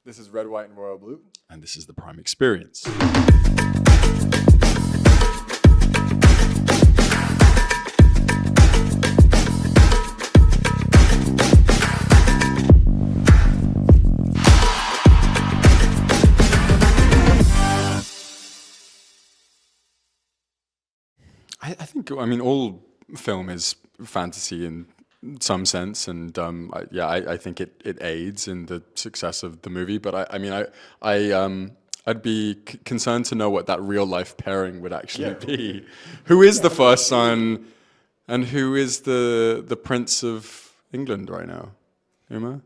This is Red, White, and Royal Blue. And this is the Prime Experience. I think, all film is fantasy in some sense, and I think it aids in the success of the movie. But I'd be concerned to know what that real life pairing would actually be. Who is the first son, and who is the Prince of England right now? Uma?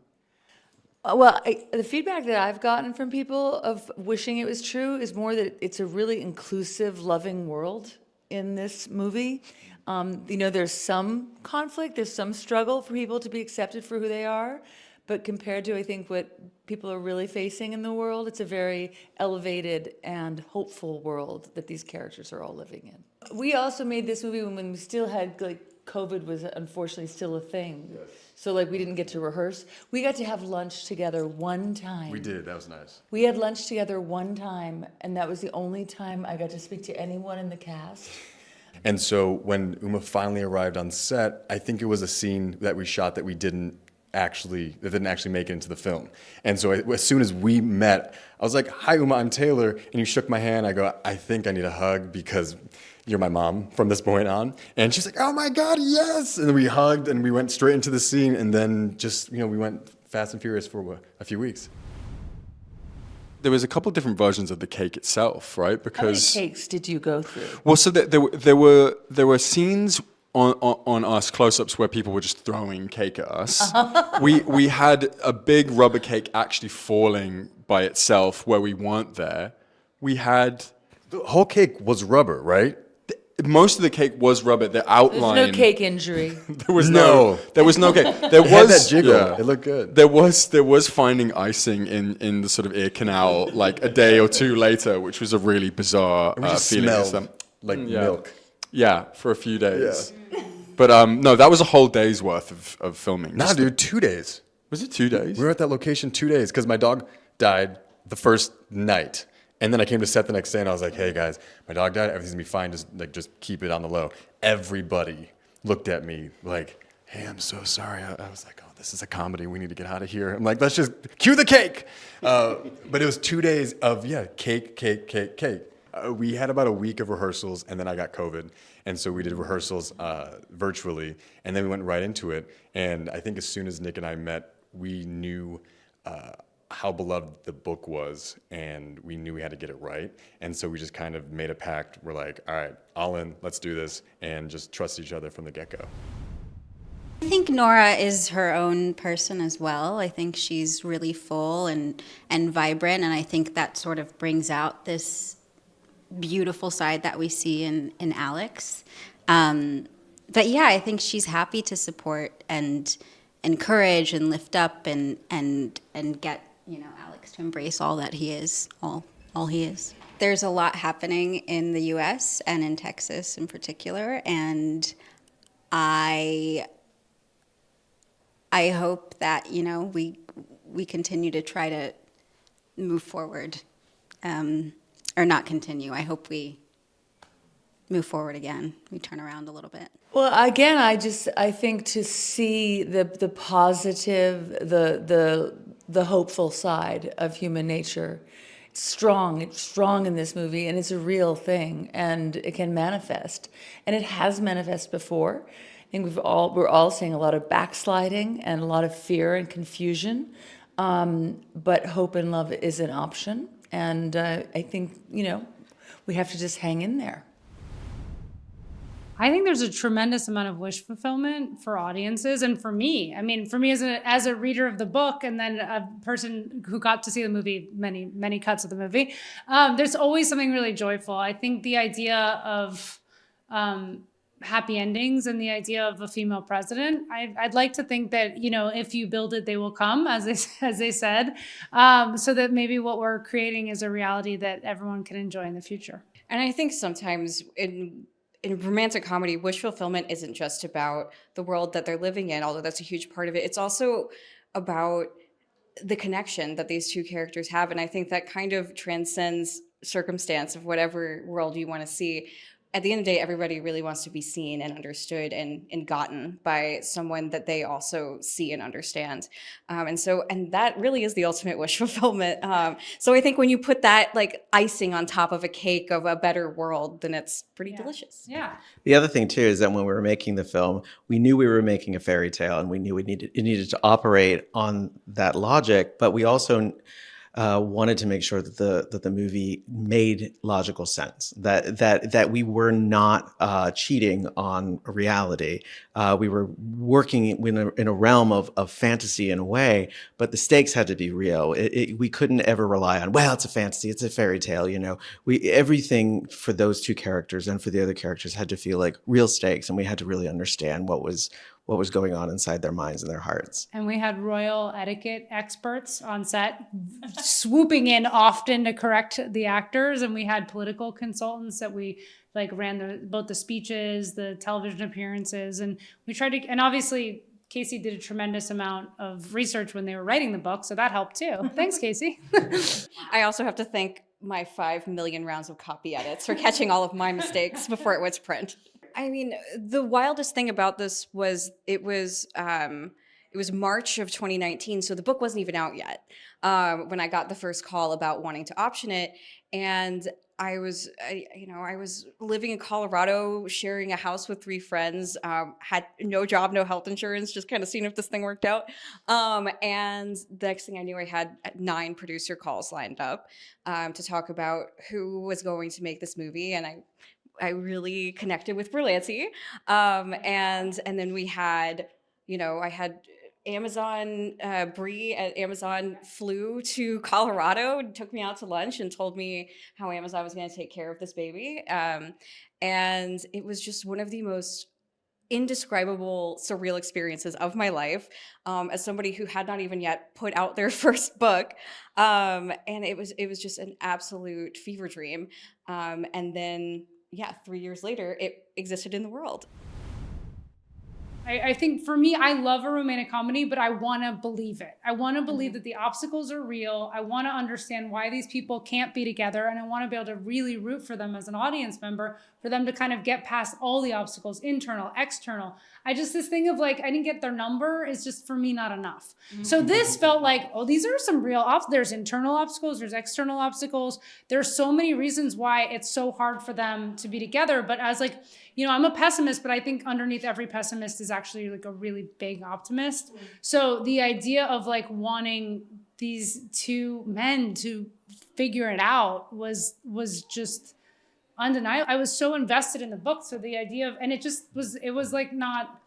Well, the feedback that I've gotten from people of wishing it was true is more that it's a really inclusive, loving world in this movie. There's some conflict, there's some struggle for people to be accepted for who they are, but compared to, I think, what people are really facing in the world, it's a very elevated and hopeful world that these characters are all living in. We also made this movie when we still had, COVID was unfortunately still a thing. Yes. So, we didn't get to rehearse. We got to have lunch together one time. We did. That was nice. We had lunch together one time, and that was the only time I got to speak to anyone in the cast. And so when Uma finally arrived on set, I think it was a scene that we shot that didn't actually make it into the film. And so as soon as we met, I was like, "Hi, Uma, I'm Taylor." And you shook my hand. I go, "I think I need a hug because you're my mom from this point on." And she's like, "Oh my God, yes!" And then we hugged and we went straight into the scene. And then we went fast and furious for a few weeks. There was a couple different versions of the cake itself, right? Because How many cakes did you go through? well, so there were scenes on us close-ups where people were just throwing cake at us. We had a big rubber cake actually falling by itself where we weren't there. We had The whole cake was rubber, right? most of the cake was rubber. The outline. There's no cake injury. There was no cake. There It had was that jiggle. yeah. It looked good. There was finding icing in the sort of ear canal like a day or two later, which was a really bizarre We just feeling. smelled like milk. Yeah, for a few days. But no, that was a whole day's worth of filming. Nah, dude, 2 days. Was it 2 days? We were at that location 2 days because my dog died the first night. And then I came to set the next day and I was like, "Hey guys, my dog died. Everything's gonna be fine. Just keep it on the low." Everybody looked at me like, "Hey, I'm so sorry." I was like, "Oh, this is a comedy. We need to get out of here." I'm like, "Let's just cue the cake." But it was 2 days of cake. We had about a week of rehearsals, and then I got COVID, and so we did rehearsals virtually, and then we went right into it. And I think as soon as Nick and I met, we knew how beloved the book was, and we knew we had to get it right. And so we just kind of made a pact. We're like, "All right, all in, let's do this," and just trust each other from the get-go. I think Nora is her own person as well. I think she's really full and vibrant, and I think that sort of brings out this beautiful side that we see in Alex. But yeah, I think she's happy to support and encourage and lift up and get Alex to embrace all that he is, all he is. There's a lot happening in the U.S. and in Texas in particular, and I hope that we continue to try to move forward, or not continue. I hope we move forward again. We turn around a little bit. Well, again, I think to see the positive, the hopeful side of human nature, it's strong in this movie, and it's a real thing, and it can manifest, and it has manifested before. I think we're all seeing a lot of backsliding and a lot of fear and confusion, but hope and love is an option, and I think we have to just hang in there. I think there's a tremendous amount of wish fulfillment for audiences and for me. I mean, for me as a reader of the book and then a person who got to see the movie, many cuts of the movie, there's always something really joyful. I think the idea of happy endings and the idea of a female president, I'd like to think that, if you build it, they will come, as they said, so that maybe what we're creating is a reality that everyone can enjoy in the future. And I think sometimes in romantic comedy, wish fulfillment isn't just about the world that they're living in, although that's a huge part of it. It's also about the connection that these two characters have. And I think that kind of transcends circumstance of whatever world you want to see. At the end of the day, everybody really wants to be seen and understood and gotten by someone that they also see and understand. And that really is the ultimate wish fulfillment. So I think when you put that like icing on top of a cake of a better world, then it's pretty delicious. Yeah. The other thing too is that when we were making the film, we knew we were making a fairy tale, and we knew it needed to operate on that logic. But we also wanted to make sure that the movie made logical sense. That we were not cheating on reality. We were working in a realm of fantasy in a way, but the stakes had to be real. We couldn't ever rely on, well, it's a fantasy, it's a fairy tale. You know, everything for those two characters and for the other characters had to feel like real stakes, and we had to really understand what was going on inside their minds and their hearts. And we had royal etiquette experts on set swooping in often to correct the actors. And we had political consultants that we like ran both the speeches, the television appearances. And we tried to, and obviously Casey did a tremendous amount of research when they were writing the book. So that helped too. Thanks, Casey. I also have to thank my 5 million rounds of copy edits for catching all of my mistakes before it was print. I mean, the wildest thing about this was it was March of 2019, so the book wasn't even out yet when I got the first call about wanting to option it, and I was living in Colorado, sharing a house with 3 friends, had no job, no health insurance, just kind of seeing if this thing worked out. And the next thing I knew, I had 9 producer calls lined up to talk about who was going to make this movie, and I really connected with Berlanti. And then we had, I had Amazon, Bree at Amazon flew to Colorado and took me out to lunch and told me how Amazon was going to take care of this baby. And it was just one of the most indescribable, surreal experiences of my life as somebody who had not even yet put out their first book. And it was just an absolute fever dream. And then 3 years later, it existed in the world. I think for me, I love a romantic comedy, but I want to believe it. I want to believe that the obstacles are real. I want to understand why these people can't be together. And I want to be able to really root for them as an audience member, for them to kind of get past all the obstacles, internal, external. This thing of like, I didn't get their number is just for me not enough. So this felt like, oh, these are some real there's internal obstacles, there's external obstacles. There's so many reasons why it's so hard for them to be together. But as like, I'm a pessimist, but I think underneath every pessimist is actually like a really big optimist. So the idea of like wanting these 2 men to figure it out was just undeniable. I was so invested in the book. So the idea of, and it was like not,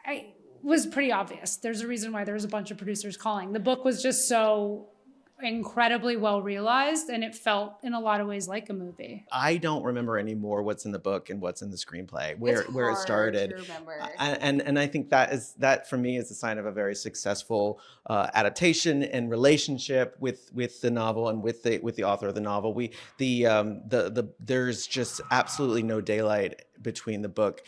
I was pretty obvious. There's a reason why there was a bunch of producers calling. The book was just so incredibly well realized, and it felt in a lot of ways like a movie. I don't remember anymore what's in the book and what's in the screenplay, where it started. To remember. And I think that for me is a sign of a very successful adaptation and relationship with the novel and with the author of the novel. There's just absolutely no daylight between the book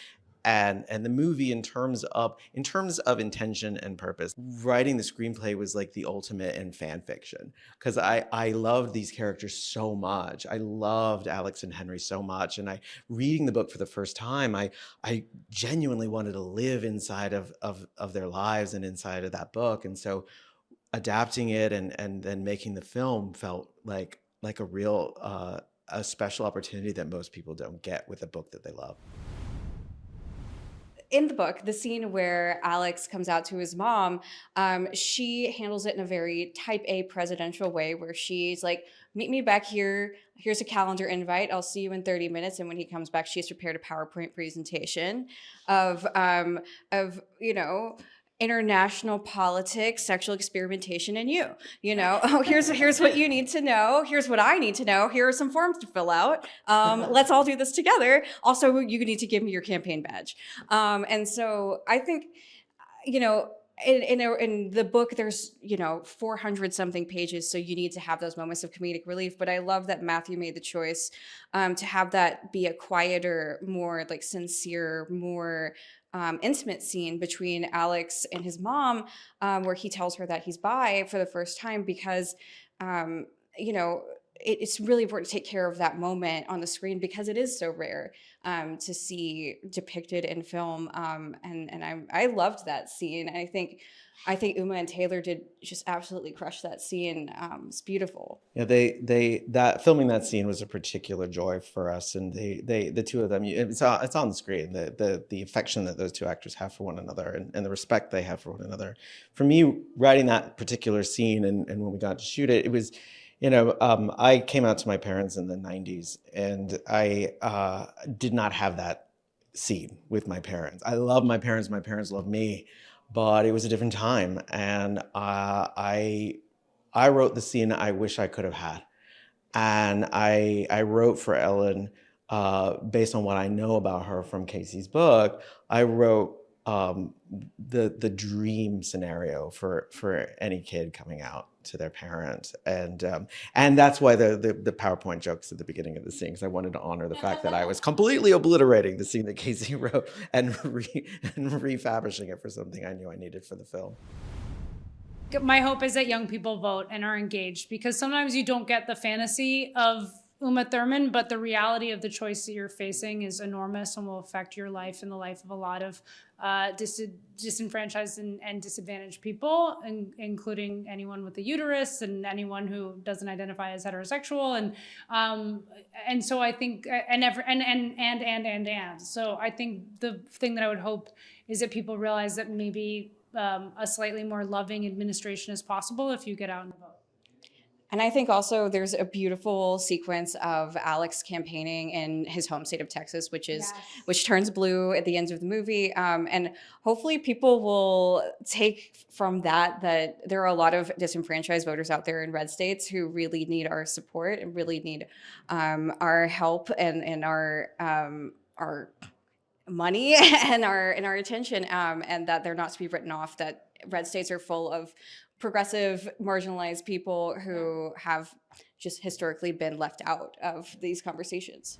and the movie in terms of intention and purpose. Writing the screenplay was like the ultimate in fan fiction, because I loved these characters so much. I loved Alex and Henry so much, and reading the book for the first time, I genuinely wanted to live inside of their lives and inside of that book. And so adapting it and then making the film felt like a real a special opportunity that most people don't get with a book that they love. In the book, the scene where Alex comes out to his mom, she handles it in a very type A presidential way, where she's like, meet me back here. Here's a calendar invite. I'll see you in 30 minutes. And when he comes back, she's prepared a PowerPoint presentation of international politics, sexual experimentation, and oh, here's what you need to know. Here's what I need to know. Here are some forms to fill out. Let's all do this together. Also, you need to give me your campaign badge. And so I think, in the book, there's 400 something pages, so you need to have those moments of comedic relief. But I love that Matthew made the choice to have that be a quieter, more like sincere, more intimate scene between Alex and his mom, where he tells her that he's bi for the first time because, you know, it's really important to take care of that moment on the screen because it is so rare to see depicted in film. And I loved that scene. And I think Uma and Taylor did just absolutely crush that scene. It's beautiful. Yeah, that filming that scene was a particular joy for us, and the two of them, it's on the screen. The affection that those two actors have for one another, and the respect they have for one another. For me, writing that particular scene, and when we got to shoot it, it was, I came out to my parents in the '90s, and I did not have that scene with my parents. I love my parents. My parents love me. But it was a different time, and I wrote the scene I wish I could have had, and I wrote for Ellen based on what I know about her from Casey's book. I wrote the dream scenario for any kid coming out to their parents, and that's why the PowerPoint jokes at the beginning of the scene, because I wanted to honor the fact that I was completely obliterating the scene that Casey wrote and refabrishing it for something I knew I needed for the film. My hope is that young people vote and are engaged, because sometimes you don't get the fantasy of Uma Thurman, but the reality of the choice that you're facing is enormous and will affect your life and the life of a lot of disenfranchised and disadvantaged people, including anyone with a uterus and anyone who doesn't identify as heterosexual, and so I think so I think the thing that I would hope is that people realize that maybe a slightly more loving administration is possible if you get out and vote. And I think also there's a beautiful sequence of Alex campaigning in his home state of Texas, which turns blue at the end of the movie. And hopefully people will take from that there are a lot of disenfranchised voters out there in red states who really need our support and really need our help and our money and our attention, and that they're not to be written off, that red states are full of progressive, marginalized people who have just historically been left out of these conversations.